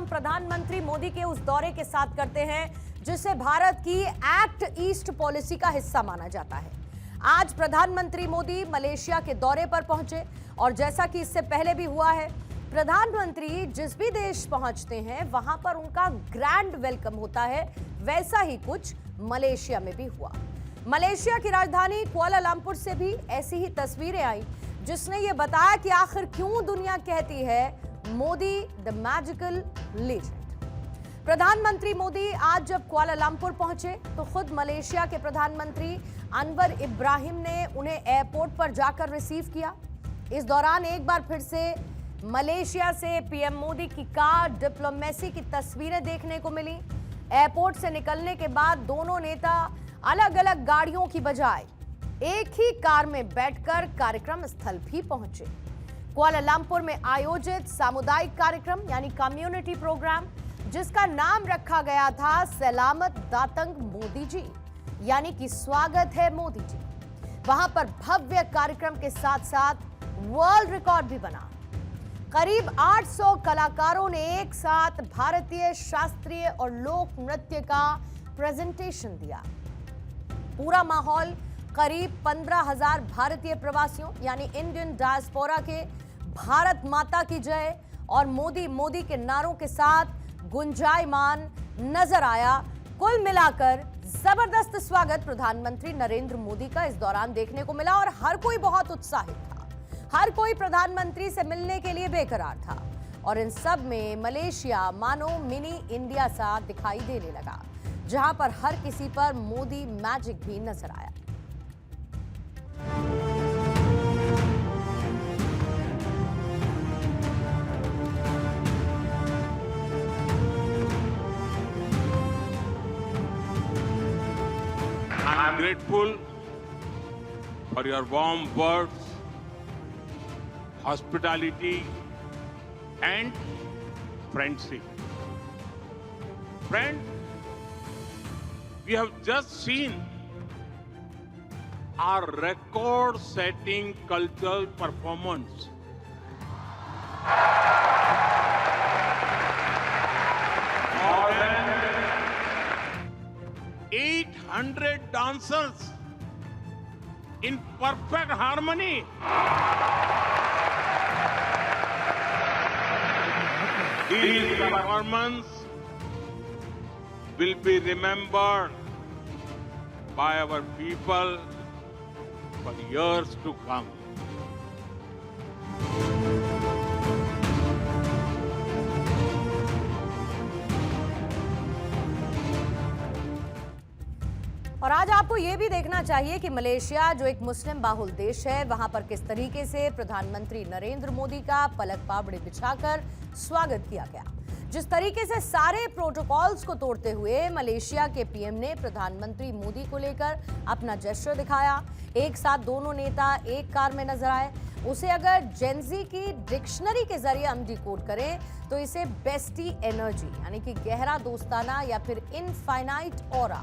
हम प्रधानमंत्री मोदी के उस दौरे के साथ करते हैं जिसे भारत की एक्ट ईस्ट पॉलिसी का हिस्सा माना जाता है। आज प्रधानमंत्री मोदी मलेशिया के दौरे पर पहुंचे और जैसा कि इससे पहले भी हुआ है, प्रधानमंत्री जिस भी देश पहुंचते हैं वहां पर उनका ग्रैंड वेलकम होता है। वैसा ही कुछ मलेशिया में भी हुआ। मलेशिया की राजधानी कुआलालंपुर से भी ऐसी ही तस्वीरें आई जिसने ये बताया कि आखिर क्यों दुनिया कहती है मोदी द मैजिकल लीजेंड। प्रधानमंत्री मोदी आज जब कुआलालंपुर पहुंचे तो खुद मलेशिया के प्रधानमंत्री अनवर इब्राहिम ने उन्हें एयरपोर्ट पर जाकर रिसीव किया। इस दौरान एक बार फिर से मलेशिया से पीएम मोदी की कार डिप्लोमेसी की तस्वीरें देखने को मिली। एयरपोर्ट से निकलने के बाद दोनों नेता अलग अलग गाड़ियों की बजाय एक ही कार में बैठकर कार्यक्रम स्थल भी पहुंचे। कुआलालंपुर में आयोजित सामुदायिक कार्यक्रम यानी कम्युनिटी प्रोग्राम, जिसका नाम रखा गया था सलामत दातंग मोदी जी, यानी कि स्वागत है मोदी जी। वहां पर भव्य कार्यक्रम के साथ साथ वर्ल्ड रिकॉर्ड भी बना। करीब 800 कलाकारों ने एक साथ भारतीय शास्त्रीय और लोक नृत्य का प्रेजेंटेशन दिया। पूरा माहौल करीब 15,000 भारतीय प्रवासियों यानी इंडियन डायस्पोरा के भारत माता की जय और मोदी मोदी के नारों के साथ गुंजायमान नजर आया। कुल मिलाकर जबरदस्त स्वागत प्रधानमंत्री नरेंद्र मोदी का इस दौरान देखने को मिला और हर कोई बहुत उत्साहित था। हर कोई प्रधानमंत्री से मिलने के लिए बेकरार था और इन सब में मलेशिया मानो मिनी इंडिया सा दिखाई देने लगा, जहां पर हर किसी पर मोदी मैजिक भी नजर आया। I am grateful for your warm words, hospitality and friendship. Friend, we have just seen our record-setting cultural performance. More than 800 dancers in perfect harmony. This performance will be remembered by our people for years to come. और आज आपको यह भी देखना चाहिए कि Malaysia जो एक मुस्लिम बाहुल देश है, वहां पर किस तरीके से प्रधानमंत्री नरेंद्र मोदी का पलक पावड़े बिछाकर स्वागत किया गया। जिस तरीके से सारे प्रोटोकॉल्स को तोड़ते हुए मलेशिया के पीएम ने प्रधानमंत्री मोदी को लेकर अपना जेस्चर दिखाया। एक साथ दोनों नेता एक कार में नजर आए। उसे अगर जेनजी की डिक्शनरी के जरिए हम डिकोड करें तो इसे बेस्टी एनर्जी यानी कि गहरा दोस्ताना या फिर इनफाइनाइट ऑरा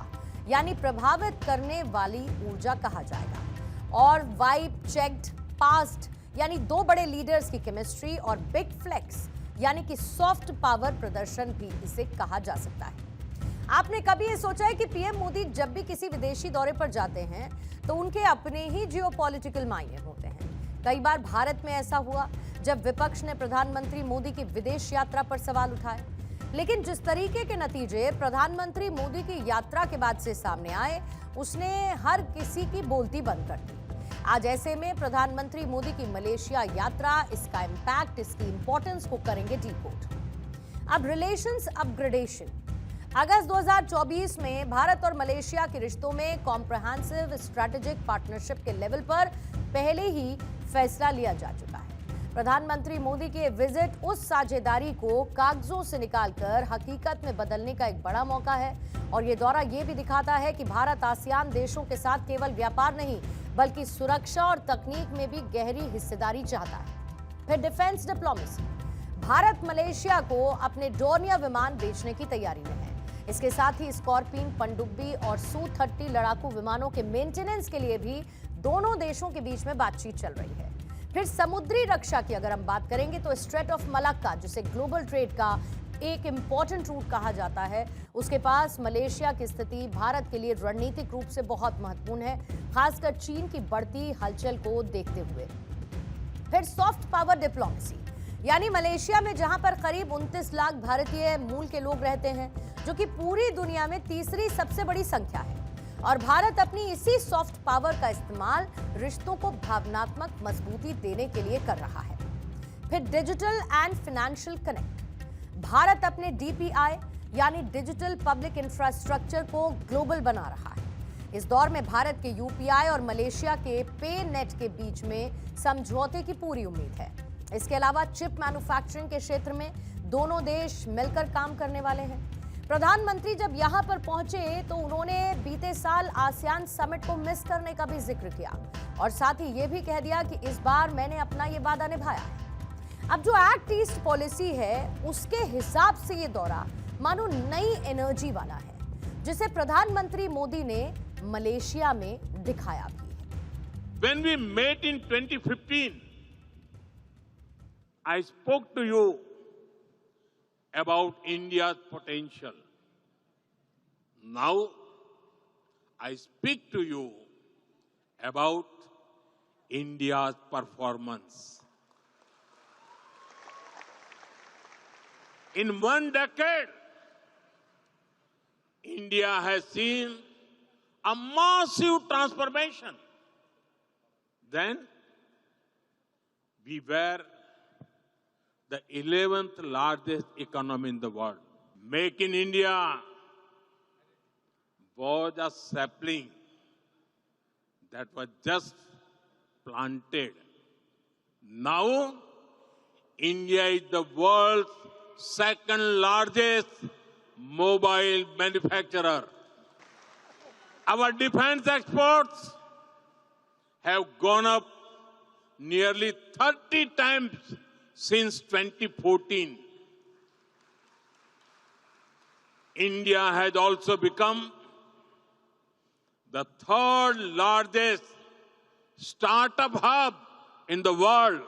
यानी प्रभावित करने वाली ऊर्जा कहा जाएगा। और वाइब चेक्ड पास्ट यानी दो बड़े लीडर्स की केमिस्ट्री और बिग फ्लेक्स यानी कि सॉफ्ट पावर प्रदर्शन भी इसे कहा जा सकता है। आपने कभी ये सोचा है कि पीएम मोदी जब भी किसी विदेशी दौरे पर जाते हैं तो उनके अपने ही जियोपॉलिटिकल मायने होते हैं। कई बार भारत में ऐसा हुआ जब विपक्ष ने प्रधानमंत्री मोदी की विदेश यात्रा पर सवाल उठाए, लेकिन जिस तरीके के नतीजे प्रधानमंत्री मोदी की यात्रा के बाद से सामने आए, उसने हर किसी की बोलती बंद कर दी। आज ऐसे में प्रधानमंत्री मोदी की मलेशिया यात्रा, इसका इंपैक्ट, इसकी इंपॉर्टेंस को करेंगे डीकोड। अब रिलेशंस अपग्रेडेशन। अगस्त 2024 में भारत और मलेशिया के रिश्तों में कॉम्प्रिहेंसिव स्ट्रेटेजिक पार्टनरशिप के लेवल पर पहले ही फैसला लिया जा चुका है। प्रधानमंत्री मोदी के विजिट उस साझेदारी को कागजों से निकालकर हकीकत में बदलने का एक बड़ा मौका है और ये दौरा ये भी दिखाता है कि भारत आसियान देशों के साथ केवल व्यापार नहीं बल्कि सुरक्षा और तकनीक में भी गहरी हिस्सेदारी चाहता है। फिर डिफेंस डिप्लोमेसी। भारत मलेशिया को अपने डोर्नियर विमान बेचने की तैयारी में है। इसके साथ ही स्कॉर्पियन, पनडुब्बी और सू-30 लड़ाकू विमानों के मेंटेनेंस के लिए भी दोनों देशों के बीच में बातचीत चल रही है। फिर समुद्री रक्षा की अगर हम बात करेंगे तो स्ट्रेट ऑफ मलक्का, जिसे ग्लोबल ट्रेड का एक इंपॉर्टेंट रूट कहा जाता है, उसके पास मलेशिया की स्थिति भारत के लिए रणनीतिक रूप से बहुत महत्वपूर्ण है, खासकर चीन की बढ़ती हलचल को देखते हुए। फिर सॉफ्ट पावर डिप्लोमेसी, यानी मलेशिया में जहां पर करीब 29 लाख भारतीय मूल के लोग रहते हैं, जो कि पूरी दुनिया में तीसरी सबसे बड़ी संख्या है, और भारत अपनी इसी सॉफ्ट पावर का इस्तेमाल रिश्तों को भावनात्मक मजबूती देने के लिए कर रहा है। फिर digital and financial connect, Bharat अपने डीपीआई यानी डिजिटल पब्लिक इंफ्रास्ट्रक्चर को ग्लोबल बना रहा है। इस दौर में भारत के यूपीआई और मलेशिया के पे नेट के बीच में समझौते की पूरी उम्मीद है। इसके अलावा चिप मैन्युफैक्चरिंग के क्षेत्र में दोनों देश मिलकर काम करने वाले हैं। प्रधानमंत्री जब यहां पर पहुंचे तो उन्होंने बीते साल आसियान समिट को मिस करने का भी जिक्र किया और साथ ही ये भी कह दिया कि इस बार मैंने अपना ये वादा निभाया है। अब जो एक्ट ईस्ट पॉलिसी है उसके हिसाब से ये दौरा मानो नई एनर्जी वाला है, जिसे प्रधानमंत्री मोदी ने मलेशिया में दिखाया भी है। When we met in 2015, I spoke to you about India's potential. Now, I speak to you about India's performance. In one decade, India has seen a massive transformation. Then, we were the 11th largest economy in the world. Make in India was a sapling that was just planted. Now, India is the world's second largest mobile manufacturer. Our defense exports have gone up nearly 30 times since 2014. India has also become the third largest startup hub in the world.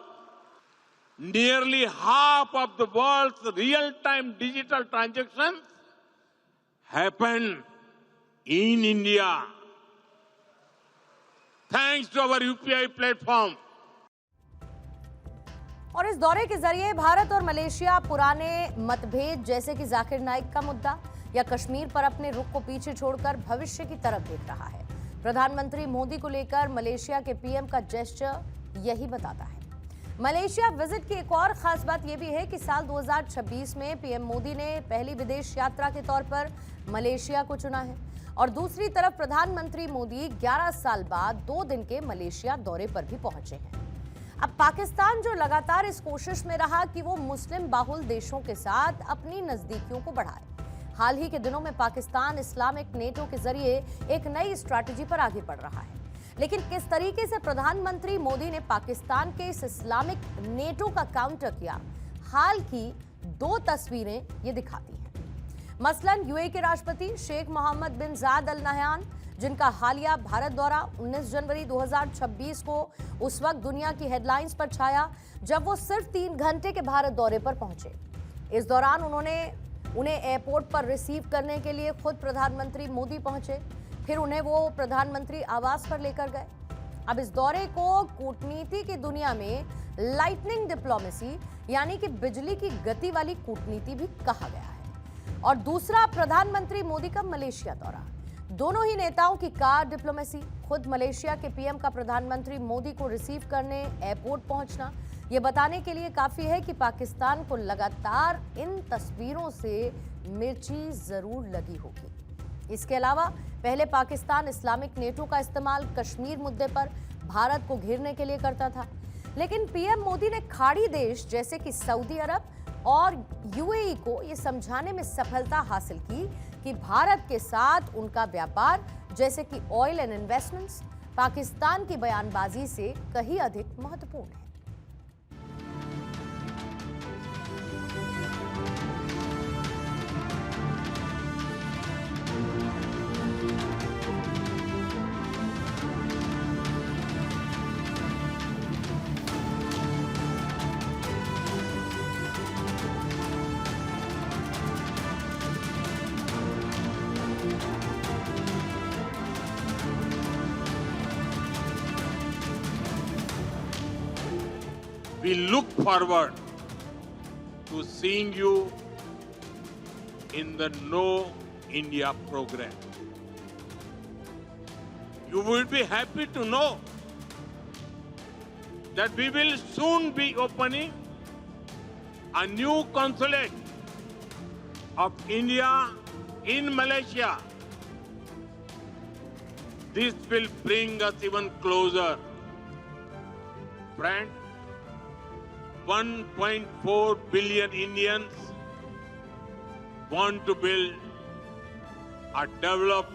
Nearly half of the world's real-time digital transactions happen in India, thanks to our UPI platform. और इस दौरे के जरिए भारत और Malaysia पुराने मतभेद जैसे कि जाकिर नाइक का मुद्दा या कश्मीर पर अपने रुख को पीछे छोड़कर भविष्य की तरफ देख रहा है। प्रधानमंत्री मोदी को लेकर मलेशिया के पीएम का जेस्चर यही बताता है। मलेशिया विजिट की एक और खास बात यह भी है कि साल 2026 में पीएम मोदी ने पहली विदेश यात्रा के तौर पर मलेशिया को चुना है और दूसरी तरफ प्रधानमंत्री मोदी 11 साल बाद 2 दिन के मलेशिया दौरे पर भी पहुंचे हैं। अब पाकिस्तान जो लगातार इस कोशिश में रहा कि वो मुस्लिम बाहुल देशों के साथ अपनी नजदीकियों को बढ़ाए, हाल ही के दिनों में पाकिस्तान इस्लामिक नेटो के जरिए एक नई स्ट्रैटेजी पर आगे बढ़ रहा है। लेकिन किस तरीके से प्रधानमंत्री मोदी ने पाकिस्तान के इस इस्लामिक नेटो का काउंटर किया, हाल की 2 तस्वीरें ये दिखाती हैं। मसलन यूएई के राष्ट्रपति शेख मोहम्मद बिन जायद अल नहयान, जिनका हालिया भारत दौरा 19 जनवरी 2026 को उस वक्त दुनिया की हेडलाइंस पर छाया जब वो सिर्फ 3 घंटे के भारत दौरे पर पहुंचे। इस दौरान उन्हें एयरपोर्ट पर रिसीव करने के लिए खुद प्रधानमंत्री मोदी पहुंचे, फिर उन्हें वो प्रधानमंत्री आवास पर लेकर गए। अब इस दौरे को कूटनीति की दुनिया में लाइटनिंग डिप्लोमेसी यानी कि बिजली की गति वाली कूटनीति भी कहा गया है। और दूसरा प्रधानमंत्री मोदी का मलेशिया दौरा, दोनों ही नेताओं की कार डिप्लोमेसी, खुद मलेशिया के पीएम का प्रधानमंत्री मोदी को रिसीव करने एयरपोर्ट पहुंचना, यह बताने के लिए काफी है कि पाकिस्तान को लगातार इन तस्वीरों से मिर्ची जरूर लगी होगी। इसके अलावा पहले पाकिस्तान इस्लामिक नेटो का इस्तेमाल कश्मीर मुद्दे पर भारत को घेरने के लिए करता था, लेकिन पीएम मोदी ने खाड़ी देश जैसे कि सऊदी अरब और यूएई को यह समझाने में सफलता हासिल की कि भारत के साथ उनका व्यापार जैसे कि ऑयल एंड इन्वेस्टमेंट्स पाकिस्तान की बयानबाजी से कहीं अधिक महत्वपूर्ण है। We look forward to seeing you in the Know India program. You will be happy to know that we will soon be opening a new consulate of India in Malaysia. This will bring us even closer. Friend, 1.4 billion Indians want to build a developed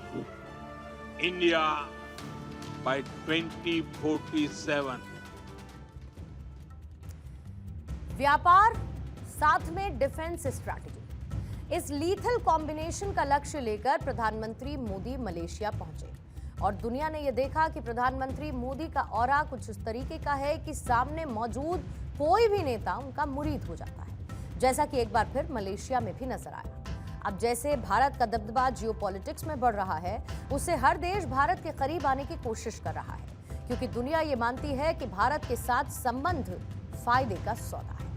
India by 2047. व्यापार साथ में defence strategy, इस lethal combination का लक्ष्य लेकर प्रधानमंत्री Modi Malaysia पहुंचे और दुनिया ने यह देखा कि प्रधानमंत्री मोदी का ऑरा कुछ इस तरीके का है कि सामने मौजूद कोई भी नेता उनका मुरीद हो जाता है, जैसा कि एक बार फिर मलेशिया में भी नजर आया। अब जैसे भारत का दबदबा जियोपॉलिटिक्स में बढ़ रहा है, उससे हर देश भारत के करीब आने की कोशिश कर रहा है, क्योंकि दुनिया ये मानती है कि भारत के साथ संबंध फायदे का सौदा है।